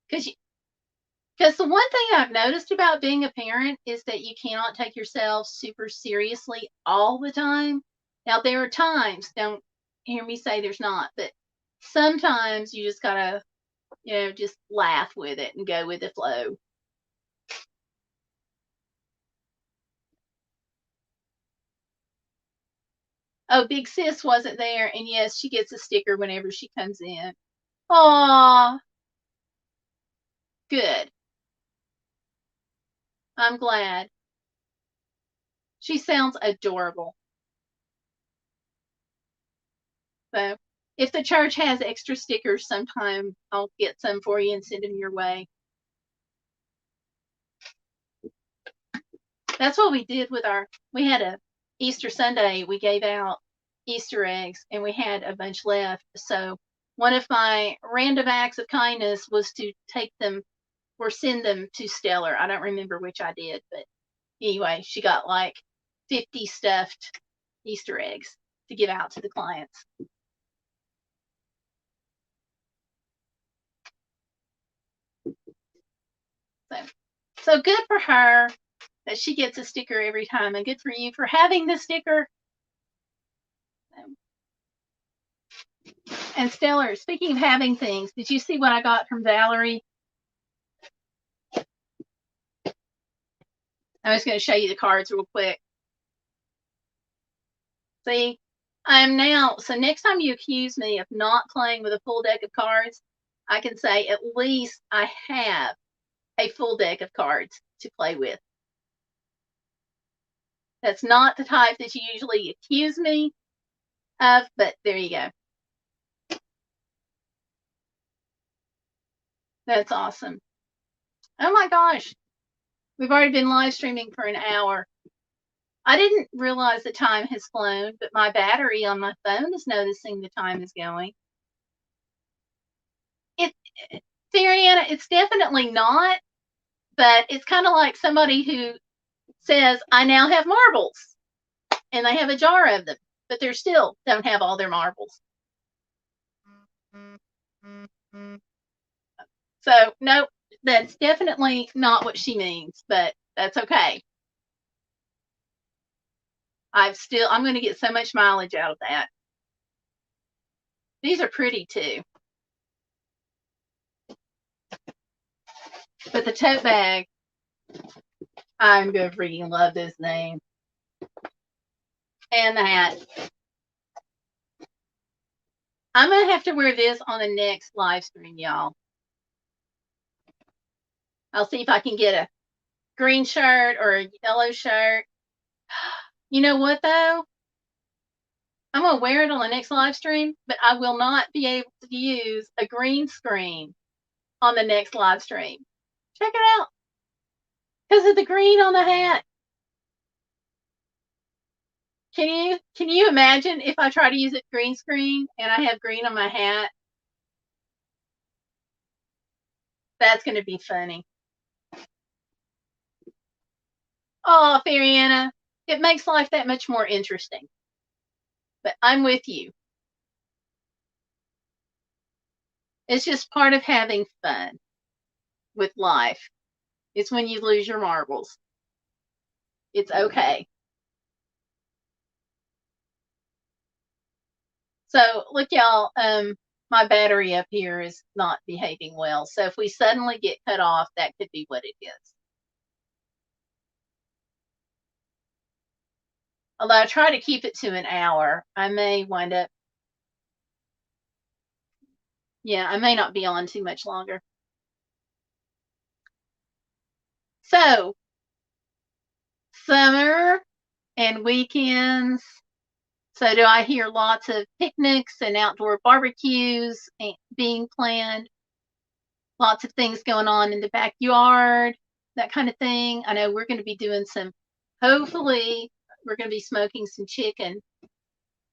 Because the one thing I've noticed about being a parent is that you cannot take yourself super seriously all the time. Now, there are times, don't hear me say there's not, but sometimes you just gotta, just laugh with it and go with the flow. Oh, Big Sis wasn't there, and yes, she gets a sticker whenever she comes in. Aw, good. I'm glad. She sounds adorable. So if the church has extra stickers sometime, I'll get some for you and send them your way. That's what we did with we had a Easter Sunday, we gave out Easter eggs and we had a bunch left. So one of my random acts of kindness was to take them or send them to Stellar. I don't remember which I did, but anyway, she got like 50 stuffed Easter eggs to give out to the clients. So good for her that she gets a sticker every time, and good for you for having the sticker. And Stellar, speaking of having things, did you see what I got from Valerie? I'm just going to show you the cards real quick. See, I am now, so next time you accuse me of not playing with a full deck of cards, I can say at least I have a full deck of cards to play with. That's not the type that you usually accuse me of, but there you go. That's awesome. Oh my gosh. We've already been live streaming for an hour. I didn't realize the time has flown, but my battery on my phone is noticing the time is going. Mariana, it's definitely not, but it's kind of like somebody who says, I now have marbles, and they have a jar of them, but they still don't have all their marbles. So, no, that's definitely not what she means, but that's okay. I'm going to get so much mileage out of that. These are pretty too. But the tote bag, I'm going to freaking love this name. And the hat. I'm going to have to wear this on the next live stream, y'all. I'll see if I can get a green shirt or a yellow shirt. You know what, though? I'm going to wear it on the next live stream, but I will not be able to use a green screen on the next live stream. Check it out. Because of the green on the hat. Can you imagine if I try to use a green screen and I have green on my hat? That's going to be funny. Oh, Fairyana, it makes life that much more interesting. But I'm with you. It's just part of having fun with life. It's when you lose your marbles. It's okay. So look, y'all, my battery up here is not behaving well. So if we suddenly get cut off, that could be what it is. Although I try to keep it to an hour, I may wind up, I may not be on too much longer. So, summer and weekends. So do I hear lots of picnics and outdoor barbecues being planned? Lots of things going on in the backyard, that kind of thing. I know we're going to be doing hopefully we're going to be smoking some chicken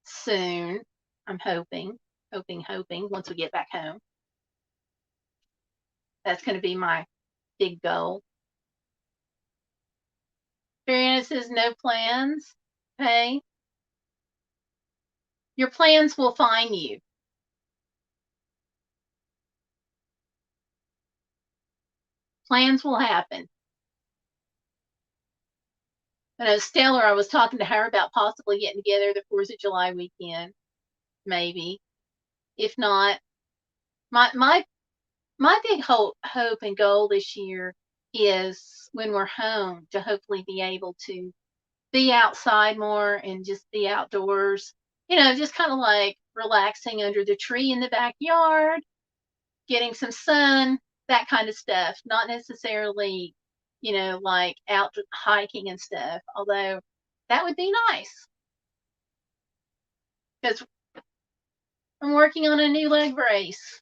soon. I'm hoping, once we get back home. That's going to be my big goal. Brianna says no plans. Okay. Your plans will find you. Plans will happen. And as Stellar, I was talking to her about possibly getting together the 4th of July weekend. Maybe. If not, my big hope and goal this year is when we're home to hopefully be able to be outside more and just be outdoors. Just kind of like relaxing under the tree in the backyard, getting some sun, that kind of stuff. Not necessarily, like out hiking and stuff, although that would be nice. Because I'm working on a new leg brace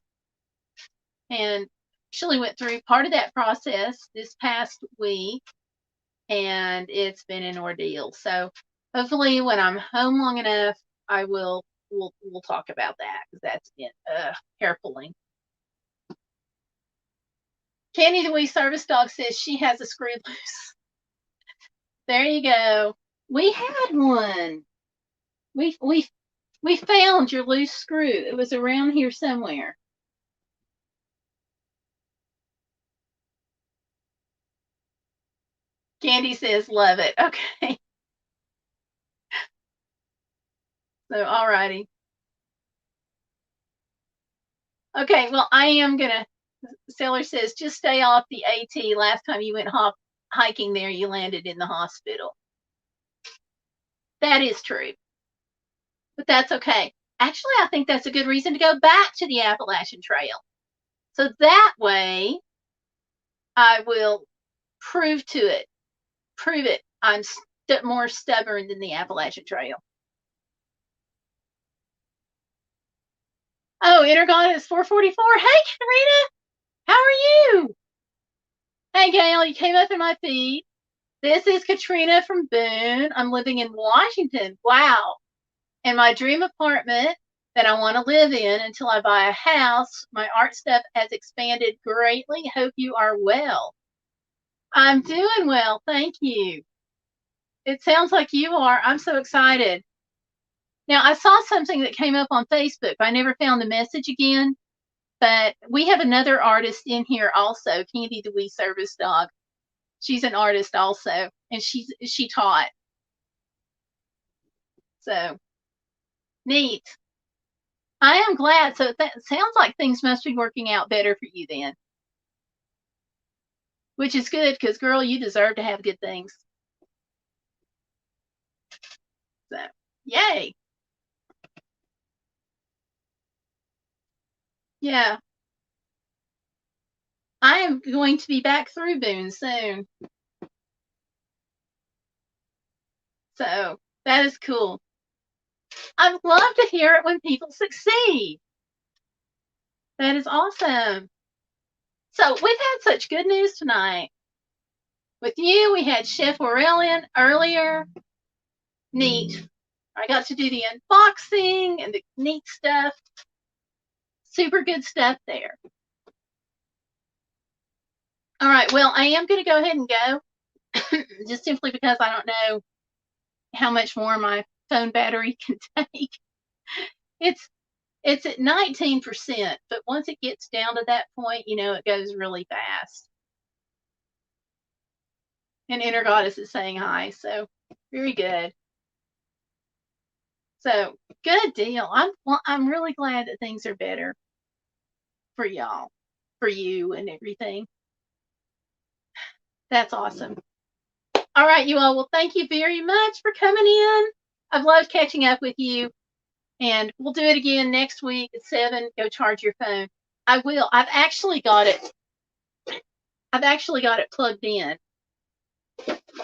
and actually went through part of that process this past week, and it's been an ordeal. So hopefully when I'm home long enough, we'll talk about that, because that's been hair pulling. Candy the Wee Service Dog says she has a screw loose. There you go. We had one. We found your loose screw. It was around here somewhere. Candy says, love it. Okay. So, all righty. Okay, well, I am going to, Seller says, just stay off the AT. Last time you went hop. hiking there, you landed in the hospital. That is true. But that's okay. Actually, I think that's a good reason to go back to the Appalachian Trail. So that way, I will prove it. I'm more stubborn than the Appalachian Trail. Oh, Intergon is 444. Hey, Karina, how are you? Hey, Gayle, you came up in my feed. This is Katrina from Boone. I'm living in Washington. Wow. And my dream apartment that I want to live in until I buy a house. My art stuff has expanded greatly. Hope you are well. I'm doing well. Thank you. It sounds like you are. I'm so excited. Now, I saw something that came up on Facebook. I never found the message again, but we have another artist in here also, Candy the Wee Service Dog. She's an artist also, and she taught. So, neat. I am glad. So that sounds like things must be working out better for you then. Which is good, because, girl, you deserve to have good things. So, yay. Yeah. I am going to be back through Boone soon. So, that is cool. I love to hear it when people succeed. That is awesome. So, we've had such good news tonight. With you, we had Chef Aurelian earlier. Neat. I got to do the unboxing and the neat stuff. Super good stuff there. All right, well, I am going to go ahead and go, just simply because I don't know how much more my phone battery can take. It's at 19%, but once it gets down to that point, it goes really fast. And Inner Goddess is saying hi, so very good. So good deal. I'm really glad that things are better for y'all, for you and everything. That's awesome. All right, you all. Well, thank you very much for coming in. I've loved catching up with you. And we'll do it again next week at 7. Go charge your phone. I will. I've actually got it plugged in.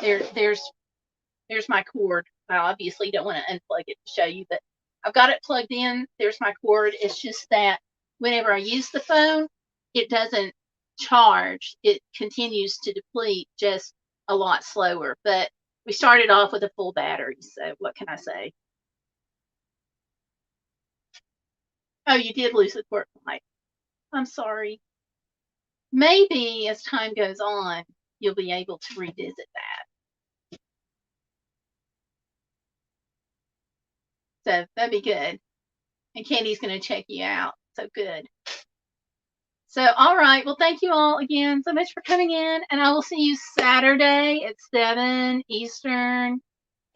There's my cord. I obviously don't want to unplug it to show you, but I've got it plugged in. There's my cord. It's just that whenever I use the phone, it doesn't charge. It continues to deplete just a lot slower. But we started off with a full battery, so what can I say? Oh, you did lose the cord light. I'm sorry. Maybe as time goes on, you'll be able to revisit that. So that'd be good. And Candy's going to check you out. So good. So, all right. Well, thank you all again so much for coming in. And I will see you Saturday at 7 Eastern.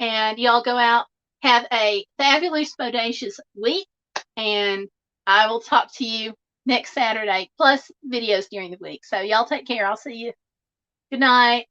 And y'all go out, have a fabulous, bodacious week. And I will talk to you next Saturday, plus videos during the week. So y'all take care. I'll see you. Good night.